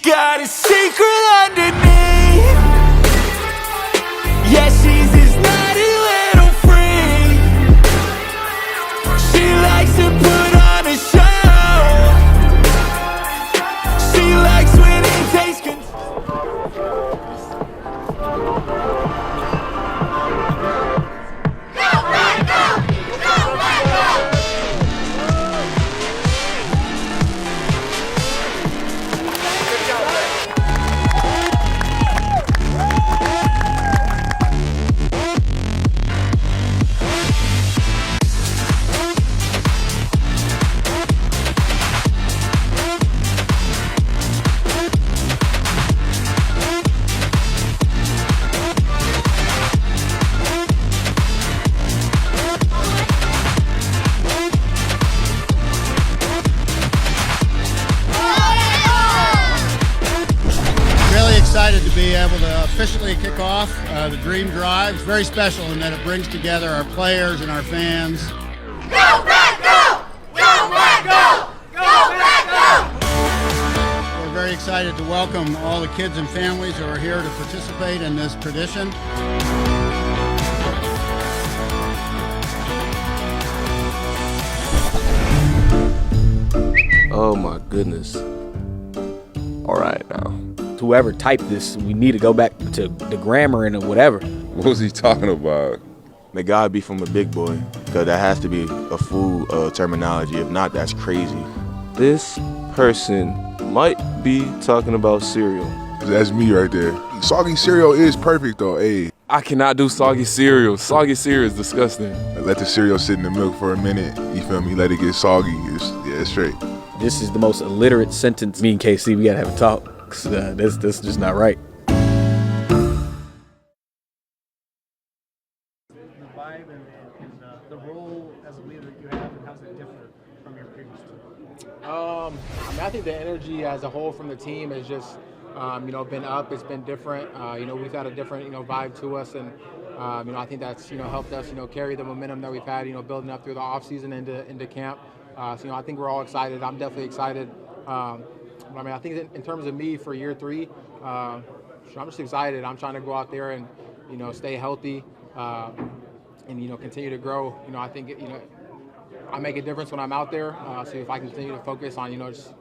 got a secret underneath. Yeah, she's this naughty little freak. She likes to put on a show. She likes when it takes control. Really excited to be able to officially kick off the Dream Drive. It's very special in that it brings together our players and our fans. Go Pack, go! Go Pack, go! Go Pack, go! We're very excited to welcome all the kids and families who are here to participate in this tradition. Oh my goodness. All right now. Whoever typed this, we need to go back to the grammar and whatever. What was he talking about? May God be from a big boy, because that has to be a full terminology. If not, that's crazy. This person might be talking about cereal. That's me right there. Soggy cereal is perfect though, hey. I cannot do soggy cereal. Soggy cereal is disgusting. Let the cereal sit in the milk for a minute, you feel me? Let it get soggy, it's straight. This is the most illiterate sentence. Me and KC, we gotta have a talk. 'Cause, this is just not right. The vibe and the role as a leader that you have, and how's it different from your previous team? I think the energy as a whole from the team has just, been up. It's been different. We've got a different, vibe to us, and I think that's, helped us, carry the momentum that we've had, building up through the off season into camp. I think we're all excited. I'm definitely excited. I think in terms of me for year 3, I'm just excited. I'm trying to go out there and, stay healthy, and continue to grow. I think I make a difference when I'm out there. So if I continue to focus on just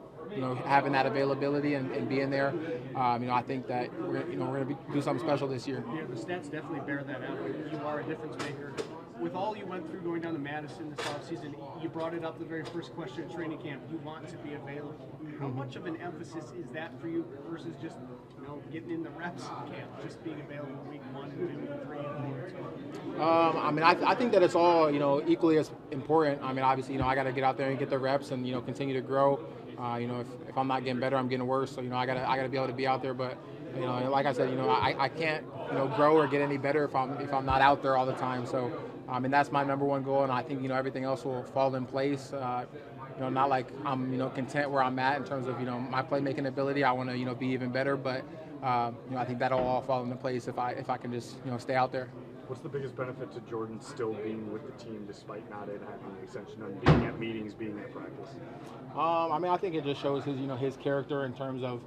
having that availability and being there, I think that we're going to do something special this year. Yeah, the stats definitely bear that out. You are a difference maker. With all you went through going down to Madison this offseason, you brought it up the very first question at training camp. You want to be available. How much of an emphasis is that for you versus just getting in the reps in camp, just being available week 1 and maybe 3 and 4? I think that it's all equally as important. Obviously I got to get out there and get the reps and continue to grow. If I'm not getting better, I'm getting worse. So I gotta be able to be out there. But like I said, I can't grow or get any better if I'm not out there all the time. So that's my number one goal, and I think everything else will fall in place. Not like I'm content where I'm at in terms of my playmaking ability. I want to be even better, but I think that'll all fall into place if I can just stay out there. What's the biggest benefit to Jordan still being with the team despite not having an extension and being at meetings, being at practice? I think it just shows his character in terms of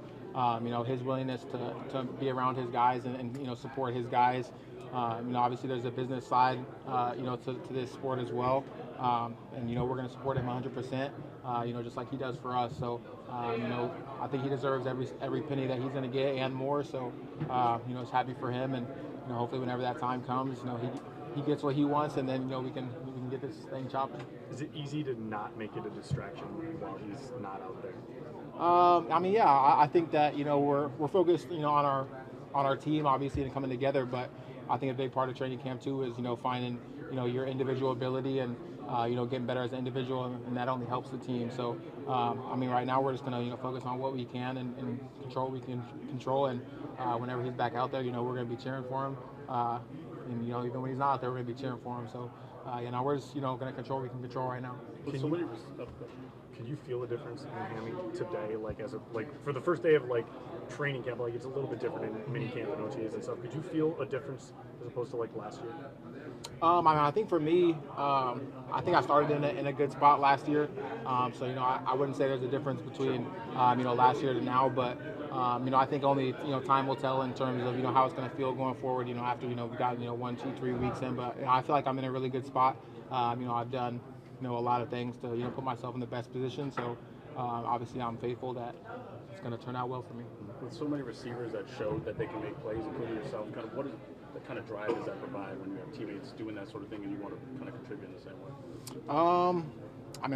his willingness to be around his guys and support his guys. Obviously there's a business side to this sport as well, and we're going to support him 100%, just like he does for us. So I think he deserves every penny that he's going to get and more. So it's happy for him, and hopefully whenever that time comes, he gets what he wants, and then we can get this thing chopping. Is it easy to not make it a distraction while he's not out there? I think that we're focused on our team, obviously, and coming together. But I think a big part of training camp too is finding your individual ability and getting better as an individual, and that only helps the team. So right now we're just gonna focus on what we can and control what we can control, and whenever he's back out there, we're gonna be cheering for him. And even when he's not out there, we're gonna be cheering for him. So we're just gonna control what we can control right now. Can you feel a difference in Miami today, like for the first day of like training camp? Like it's a little bit different in mini camp and OTAs and stuff. Could you feel a difference as opposed to like last year? I think for me, I think I started in a good spot last year. So I wouldn't say there's a difference between last year to now, but I think only time will tell in terms of how it's going to feel going forward. After we got 1, 2, 3 weeks in, but I feel like I'm in a really good spot. I've done a lot of things to put myself in the best position. So obviously I'm faithful that it's going to turn out well for me. With so many receivers that showed that they can make plays, including yourself, kind of what kind of drive does that provide when you have teammates doing that sort of thing and you want to kind of contribute in the same way?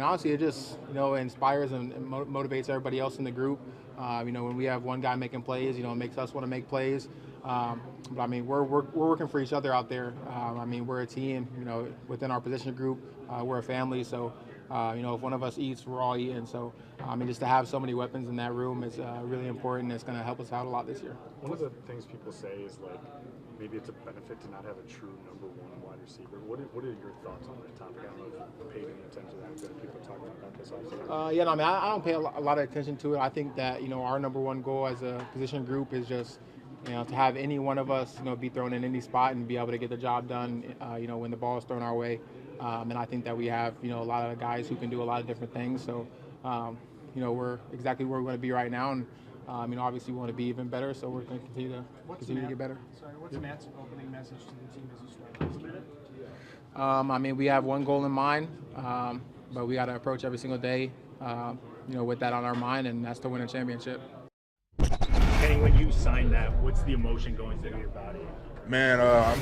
Honestly, it just inspires and motivates everybody else in the group. When we have one guy making plays, it makes us want to make plays. But we're working for each other out there. We're a team. Within our position group, we're a family. So if one of us eats, we're all eating. So just to have so many weapons in that room is really important. It's going to help us out a lot this year. One of the things people say is like maybe it's a benefit to not have a true number one wide receiver. What are your thoughts on that topic? I don't know if you paid any attention to that. But people are talking about this also. I don't pay a lot of attention to it. I think that our number one goal as a position group is just to have any one of us be thrown in any spot and be able to get the job done. When the ball is thrown our way. And I think that we have a lot of guys who can do a lot of different things. So we're exactly where we want to be right now. And obviously we want to be even better, so we're going to continue to get better. Sorry, what's Matt's opening message to the team as you start? We have one goal in mind, but we got to approach every single day, with that on our mind, and that's to win a championship. Kenny, when you signed that, what's the emotion going through your body? Man, I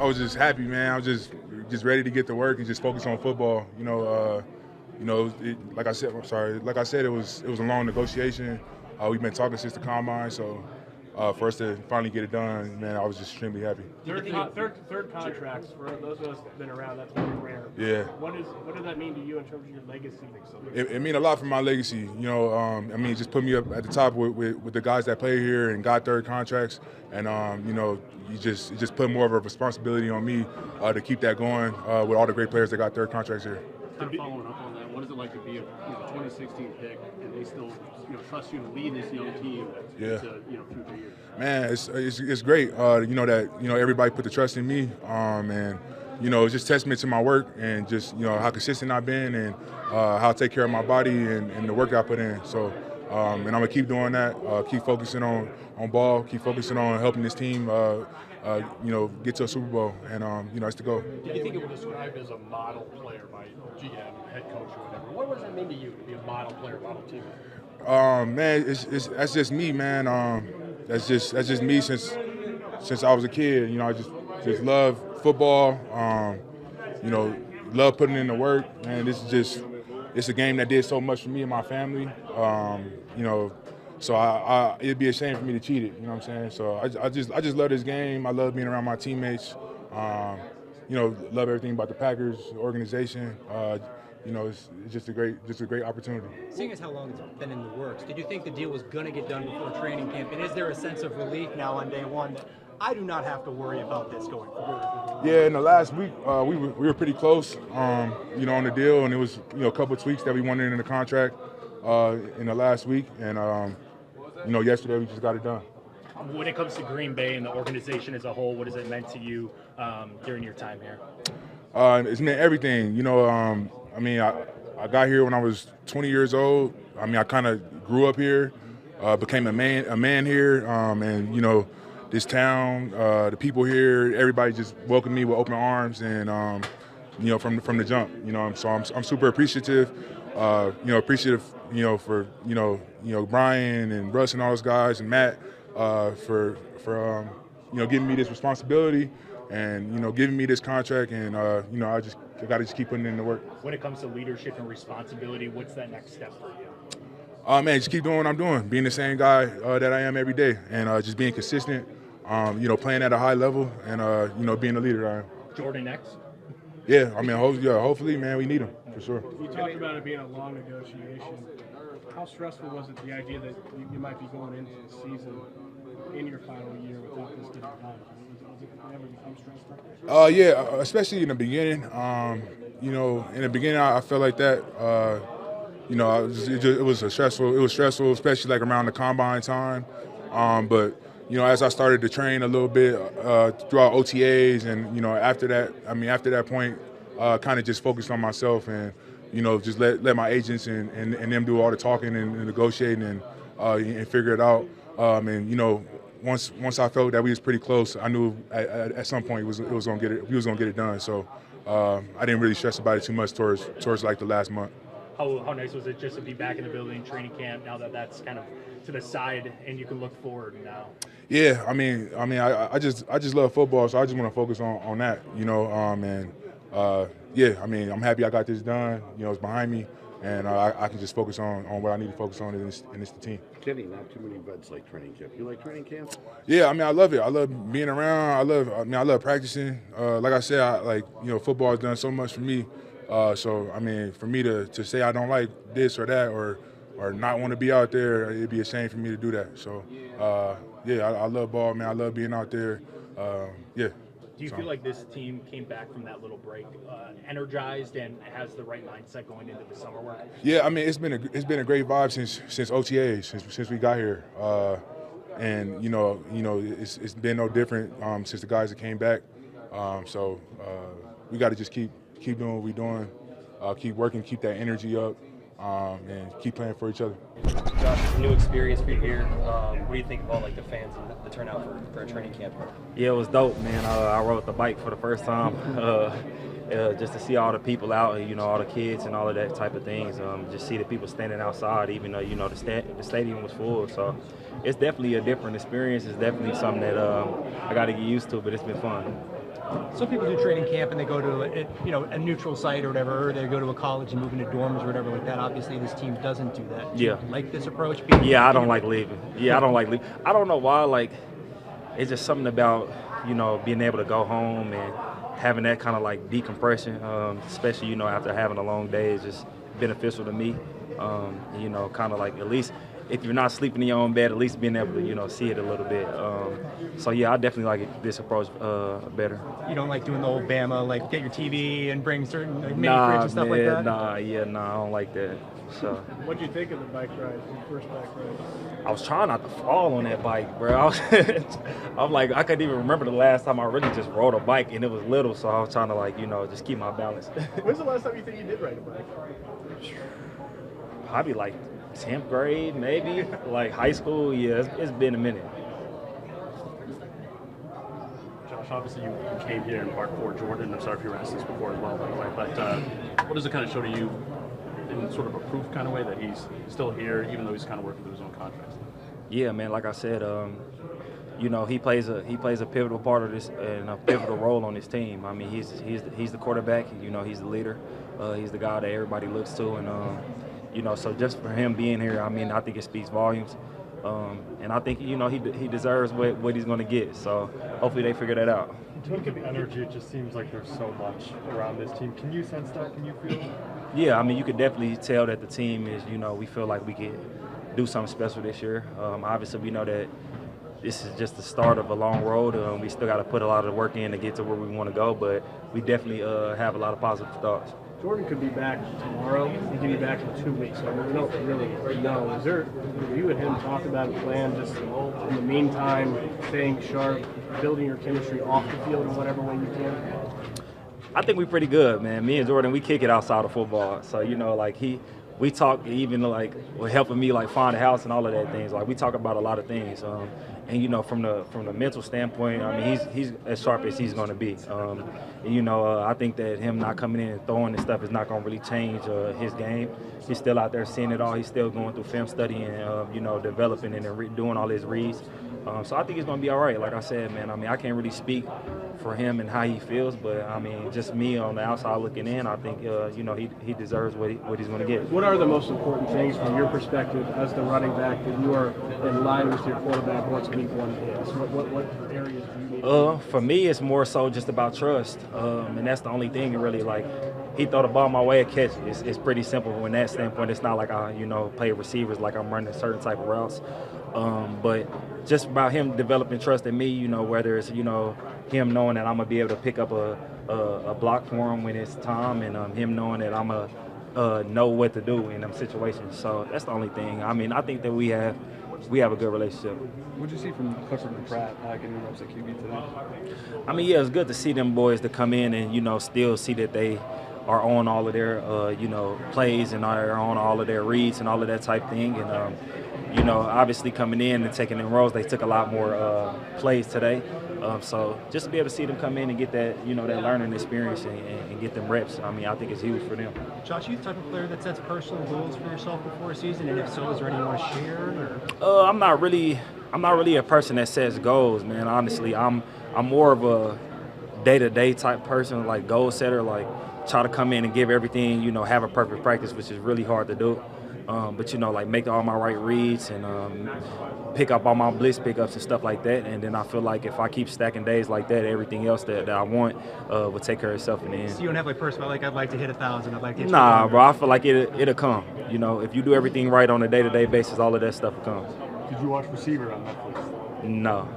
was just happy, man. I was just ready to get to work and just focus on football. Like I said, it was a long negotiation. We've been talking since the combine, so for us to finally get it done, man, I was just extremely happy. Third contracts for those of us who've been around. That's very rare. Yeah. What does that mean to you in terms of your legacy? It means a lot for my legacy. Just put me up at the top with the guys that play here and got third contracts, and it just put more of a responsibility on me to keep that going with all the great players that got third contracts here. Kind of following up on that, what is it like to be a 2016 pick and they still trust you to lead this young team into future years? Man, it's great. That everybody put the trust in me, and it's just testament to my work and just how consistent I've been and how I take care of my body and the work I put in. So, and I'm gonna keep doing that. Keep focusing on ball. Keep focusing on helping this team. Get to a Super Bowl, and it's the goal. Do you think it was described as a model player by GM, head coach, or whatever? What does that mean to you to be a model player, model teammate? Man, that's just me, man. That's just me since I was a kid. I just love football. Love putting in the work. Man, it's a game that did so much for me and my family. So it'd be a shame for me to cheat it. You know what I'm saying? So I just love this game. I love being around my teammates. Love everything about the Packers organization. It's just a great opportunity. Seeing as how long it's been in the works, did you think the deal was going to get done before training camp? And is there a sense of relief now on day one that I do not have to worry about this going forward? Yeah, in the last week, we were pretty close, on the deal, and it was a couple of tweaks that we wanted in the contract in the last week, and yesterday we just got it done. When it comes to Green Bay and the organization as a whole, what has it meant to you during your time here? It's meant everything. I got here when I was 20 years old. I kind of grew up here, became a man here, and this town, the people here, everybody just welcomed me with open arms, and from the jump. So I'm super appreciative. Appreciative, for Brian and Russ and all those guys and Matt for giving me this responsibility and giving me this contract, and I got to just keep putting in the work. When it comes to leadership and responsibility, what's that next step for you? Man, just keep doing what I'm doing, being the same guy that I am every day, and just being consistent, playing at a high level, and being the leader that I am. Jordan X? Yeah, hopefully, man, we need him for sure. You talked about it being a long negotiation. How stressful was it, the idea that you might be going into the season in your final year without this getting done? Does it ever become stressful? Yeah, especially in the beginning. In the beginning, I felt like that. you know, it was stressful, especially like around the combine time. But you know, as I started to train a little bit throughout OTAs, and you know, after that point, kind of just focused on myself and you know, just let my agents and them do all the talking and negotiating and figure it out. And you know, once I felt that we was pretty close, I knew at some point we was gonna get it done. So I didn't really stress about it too much towards like the last month. How nice was it just to be back in the building, training camp, now that that's kind of to the side and you can look forward now? Yeah, I just love football, so I just want to focus on that, you know. Yeah, I'm happy I got this done. You know, it's behind me, and I can just focus on what I need to focus on in this team. Kenny, not too many vets like training camp. You like training camp? Yeah, I love it. I love being around. I love practicing. Like I said, football has done so much for me. So for me to say I don't like this or that or not want to be out there, it'd be a shame for me to do that. So I love ball, man. I love being out there. Do you feel like this team came back from that little break energized and has the right mindset going into the summer work? Yeah, it's been a great vibe since OTAs, since we got here, and it's been no different since the guys that came back. So we got to just keep doing what we're doing, keep working, keep that energy up, and keep playing for each other. Josh, new experience for you here. What do you think of all the fans and the turnout for a training camp? Yeah, it was dope, man. I rode the bike for the first time, just to see all the people out, and all the kids and all of that type of things. Just see the people standing outside, even though the stadium was full. So it's definitely a different experience. It's definitely something that I got to get used to, but it's been fun. Some people do training camp and they go to a neutral site or whatever, or they go to a college and move into dorms or whatever like that. Obviously, this team doesn't do that. Do you like this approach? Yeah, I don't like leaving. I don't like leaving. I don't know why. It's just something about being able to go home and having that kind of decompression, especially after having a long day, is just beneficial to me. Kind of at least, if you're not sleeping in your own bed, at least being able to, see it a little bit. So, yeah, I definitely like this approach better. You don't like doing the old Bama, get your TV and bring certain mini fridge and stuff like that? I don't like that. So. What did you think of the bike ride, the first bike ride? I was trying not to fall on that bike, bro. I'm I couldn't even remember the last time I really just rode a bike, and it was little, so I was trying to, just keep my balance. When's the last time you think you did ride a bike? Probably 10th grade, maybe, high school. Yeah, it's been a minute. Josh, obviously you came here and parked for Jordan. I'm sorry if you were asked this before as well, by the way, but what does it kind of show to you in sort of a proof kind of way that he's still here, even though he's kind of working through his own contracts? Yeah, man, like I said, he plays a pivotal part of this and a pivotal role on this team. He's the quarterback. He's the leader. He's the guy that everybody looks to, and so just for him being here, I think it speaks volumes. And I think, he deserves what he's going to get. So hopefully they figure that out. You look at the energy, it just seems like there's so much around this team. Can you sense that? Can you feel it? Yeah, you could definitely tell that the team is, we feel like we can do something special this year. Obviously, we know that this is just the start of a long road. We still got to put a lot of work in to get to where we want to go, but we definitely have a lot of positive thoughts. Jordan could be back tomorrow. He could be back in 2 weeks. So we don't really know. Is there, you and him talk about a plan just in the meantime, staying sharp, building your chemistry off the field in whatever way you can? I think we're pretty good, man. Me and Jordan, we kick it outside of football. So, we talk even helping me find a house and all of that things. We talk about a lot of things. And from the mental standpoint, he's as sharp as he's going to be. I think that him not coming in and throwing and stuff is not going to really change his game. He's still out there seeing it all. He's still going through film study and developing and doing all his reads. So I think he's going to be all right. Like I said, man, I can't really speak for him and how he feels, but just me on the outside looking in, I think he deserves what he's going to get. What are the most important things from your perspective as the running back that you are in line with your quarterback once week one is? What areas do you need? For me, it's more so just about trust, and that's the only thing really. He throw the ball my way, a catch. It's pretty simple from that standpoint. It's not like I play receivers like I'm running certain type of routes, but just about him developing trust in me. Whether it's him knowing that I'm gonna be able to pick up a block for him when it's time, and him knowing that I'm a know what to do in them situations. So that's the only thing. I mean, I think that we have a good relationship. What did you see from Clifford and Pratt getting reps at QB today? I mean, yeah, it's good to see them boys to come in and, still see that they are on all of their, plays and are on all of their reads and all of that type thing. And, obviously coming in and taking them roles, they took a lot more plays today. So just to be able to see them come in and get that, that learning experience and get them reps, I mean, I think it's huge for them. Josh, are you the type of player that sets personal goals for yourself before a season? And if so, is there any you want to share? Or? I'm not really a person that sets goals, man. Honestly, I'm more of a day-to-day type person, like goal setter, like try to come in and give everything, have a perfect practice, which is really hard to do. But like make all my right reads and pick up all my blitz pickups and stuff like that. And then I feel like if I keep stacking days like that, everything else that I want will take care of itself in the end. So you don't have like personal, like I'd like to hit 1,000, I'd like to hit Nah, bro, I feel like it'll come. If you do everything right on a day-to-day basis, all of that stuff will come. Did you watch Receiver on Netflix? No.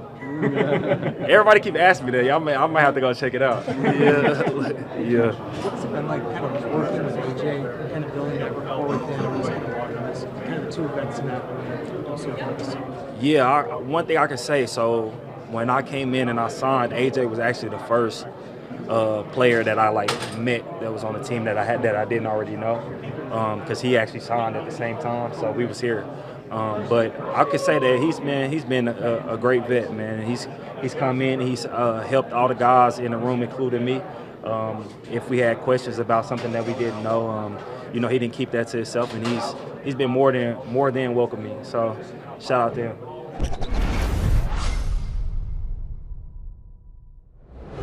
Everybody keep asking me that. I might have to go check it out. Yeah. What's it been like kind of working with AJ, kind of building that rapport with him, kind of two events in that so far this year? Yeah, one thing I can say, so when I came in and I signed, AJ was actually the first player that I met that was on the team that I didn't already know, because he actually signed at the same time, so we was here. But I could say that he's been a great vet, man. He's come in, he's helped all the guys in the room, including me. If we had questions about something that we didn't know, he didn't keep that to himself, and he's been more than welcoming. So shout out to him.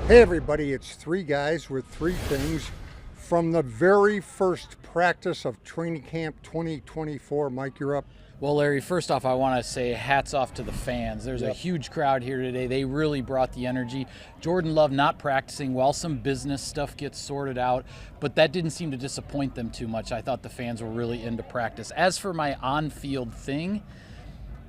Hey everybody, it's three guys with three things from the very first practice of training camp 2024. Mike, you're up. Well, Larry, first off, I want to say hats off to the fans. There's a huge crowd here today. They really brought the energy. Jordan Love not practicing while some business stuff gets sorted out, but that didn't seem to disappoint them too much. I thought the fans were really into practice. As for my on-field thing,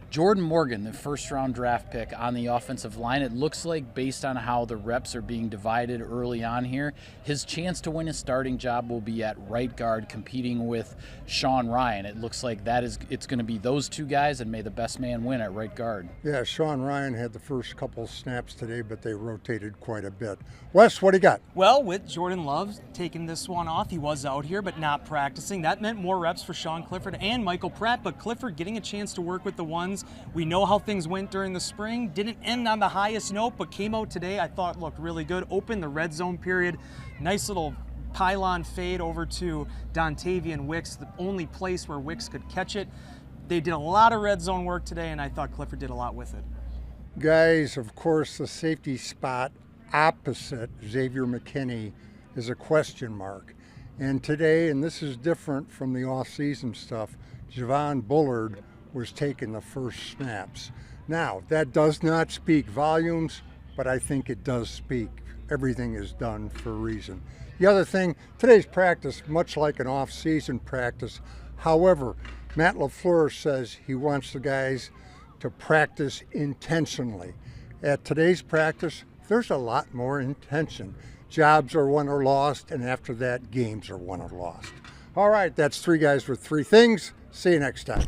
Jordan Morgan, the first-round draft pick on the offensive line, it looks like based on how the reps are being divided early on here, his chance to win a starting job will be at right guard competing with Sean Ryan. It looks like it's going to be those two guys, and may the best man win at right guard. Yeah, Sean Ryan had the first couple snaps today, but they rotated quite a bit. Wes, what do you got? Well, with Jordan Love taking this one off, he was out here but not practicing. That meant more reps for Sean Clifford and Michael Pratt, but Clifford getting a chance to work with the ones. We know how things went during the spring. Didn't end on the highest note, but came out today, I thought looked really good. Opened the red zone period. Nice little pylon fade over to Dontavian Wicks, the only place where Wicks could catch it. They did a lot of red zone work today, and I thought Clifford did a lot with it. Guys, of course, the safety spot opposite Xavier McKinney is a question mark. And today, and this is different from the off-season stuff, Javon Bullard was taking the first snaps. Now, that does not speak volumes, but I think it does speak. Everything is done for a reason. The other thing, today's practice, much like an off-season practice. However, Matt LaFleur says he wants the guys to practice intentionally. At today's practice, there's a lot more intention. Jobs are won or lost, and after that, games are won or lost. All right, that's three guys with three things. See you next time.